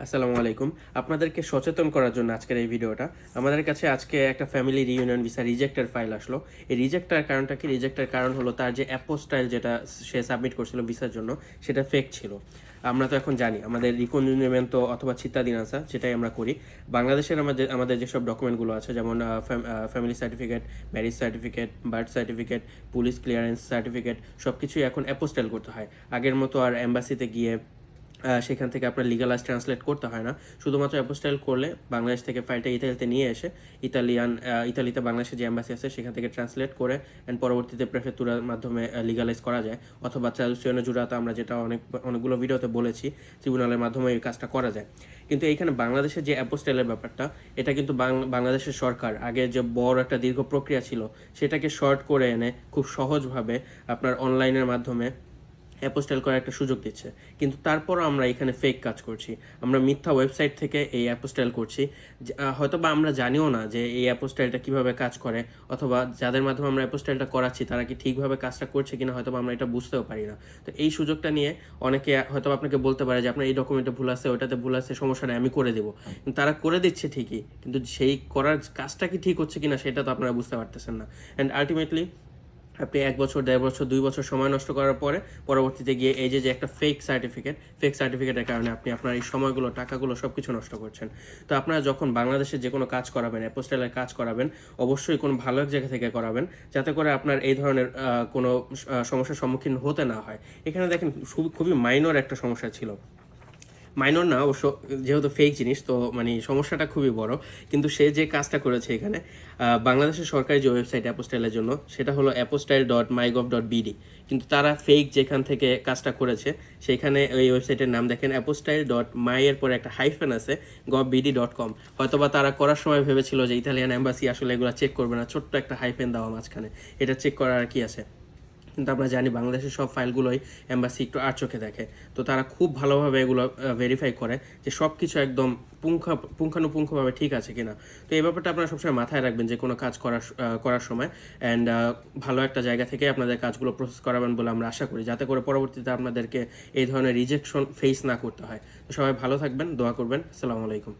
আসসালামু আলাইকুম। আপনাদেরকে সচেতন করার জন্য আজকের এই ভিডিওটা। আমাদের কাছে আজকে একটা ফ্যামিলি রিইউনিয়ন ভিসা রিজেক্টের ফাইল আসলো। এই রিজেক্টের কারণটা কি? রিজেক্টের কারণ হলো তার যে অ্যাপোস্টাইল যেটা সে সাবমিট করছিল ভিসার জন্য সেটা ফেক ছিল। আমরা তো এখন জানি আমাদের রিকনজিউমেন্টো অথবা চিত্তাদিনাসা যেটাই আমরা করি। বাংলাদেশের আমাদের যেসব ডকুমেন্টগুলো আছে যেমন family certificate, marriage certificate, birth certificate, police clearance certificate সবকিছুই এখন অ্যাপোস্টাইল করতে হয়। আগের মতো আর এম্বাসিতে গিয়ে সেখান থেকে আপনার লিগালাইজ ট্রান্সলেট করতে হয় না। শুধুমাত্র অ্যাপোস্টাইল করলে বাংলাদেশ থেকে ফাইলটা ইতালিতে নিয়ে এসে ইতালিতে বাংলাদেশের যে অ্যাম্বাসি আছে সেখান থেকে ট্রান্সলেট করে অ্যান্ড পরবর্তীতে প্রেফেক্টুরার মাধ্যমে লিগালাইজ করা যায়, অথবা ট্রাদুজিওনে জুরাতা আমরা যেটা অনেকগুলো ভিডিওতে বলেছি, ট্রিব্যুনালের মাধ্যমে এই কাজটা করা যায়। কিন্তু এইখানে বাংলাদেশের যে অ্যাপোস্টাইলের ব্যাপারটা, এটা কিন্তু বাংলাদেশের সরকার আগে যে বড় একটা দীর্ঘ প্রক্রিয়া ছিল সেটাকে শর্ট করে এনে খুব সহজভাবে আপনার অনলাইনের মাধ্যমে অ্যাপোস্টাইল করার একটা সুযোগ দিচ্ছে। কিন্তু তারপরও আমরা এখানে ফেক কাজ করছি, আমরা মিথ্যা ওয়েবসাইট থেকে এই অ্যাপোস্টাইল করছি। হয়তো বা আমরা জানিও না যে এই অ্যাপোস্টাইলটা কীভাবে কাজ করে, অথবা যাদের মাধ্যমে আমরা অ্যাপোস্টাইলটা করাচ্ছি তারা কি ঠিকভাবে কাজটা করছে কিনা হয়তো আমরা এটা বুঝতেও পারি না। তো এই সুযোগটা নিয়ে অনেকে হয়তো আপনাকে বলতে পারে যে আপনার এই ডকুমেন্টে ভুল আছে, ওইটাতে ভুল আছে, সমস্যা নেই, আমি করে দেবো। কিন্তু তারা করে দিচ্ছে ঠিকই, কিন্তু সেই করার কাজটা কি ঠিক হচ্ছে কিনা সেটা তো আপনারা বুঝতে পারতেছেন না। অ্যান্ড আলটিমেটলি আপনি 1 বছর, 1.5 বছর, 2 বছর সময় নষ্ট করার পরে পরবর্তীতে গিয়ে এই যে একটা ফেক সার্টিফিকেটের কারণে আপনি আপনার এই সময়গুলো, টাকাগুলো সব কিছু নষ্ট করছেন। তো আপনারা যখন বাংলাদেশে যে কোনো কাজ করাবেন, অ্যাপোস্টাইলের কাজ করাবেন, অবশ্যই কোনো ভালো এক জায়গা থেকে করাবেন, যাতে করে আপনার এই ধরনের কোনো সমস্যার সম্মুখীন হতে না হয়। এখানে দেখেন খুবই মাইনর একটা সমস্যা ছিল। মাইনর না অবশ্য, যেহেতু ফেক জিনিস তো মানে সমস্যাটা খুবই বড়। কিন্তু সে যে কাজটা করেছে এখানে, বাংলাদেশের সরকারি যে ওয়েবসাইট অ্যাপোস্টাইলের জন্য সেটা হলো apostile.mygov.bd, কিন্তু তারা ফেক যেখান থেকে কাজটা করেছে সেইখানে ওই ওয়েবসাইটের নাম দেখেন apostile.my এর পরে একটা হাইফেন আছে govbd.com। হয়তোবা তারা করার সময় ভেবেছিল যে ইতালিয়ান এম্বাসি আসলে এগুলো চেক করবে না, ছোট্ট একটা হাইফেন দেওয়া মাঝখানে, এটা চেক করার আর কি আছে। কিন্তু আমরা জানি বাংলাদেশের সব ফাইলগুলোই এম্বাসি একটু আর চোখে দেখে, তো তারা খুব ভালোভাবে এগুলো ভেরিফাই করে যে সব কিছু একদম পুঙ্খানুপুঙ্খভাবে ঠিক আছে কিনা। তো এই ব্যাপারটা আপনারা সবসময় মাথায় রাখবেন যে কোনো কাজ করার সময়। অ্যান্ড ভালো একটা জায়গা থেকে আপনাদের কাজগুলো প্রসেস করাবেন বলে আমরা আশা করি, যাতে করে পরবর্তীতে আপনাদেরকে এই ধরনের রিজেকশন ফেস না করতে হয়। তো সবাই ভালো থাকবেন, দোয়া করবেন। আসসালামু আলাইকুম।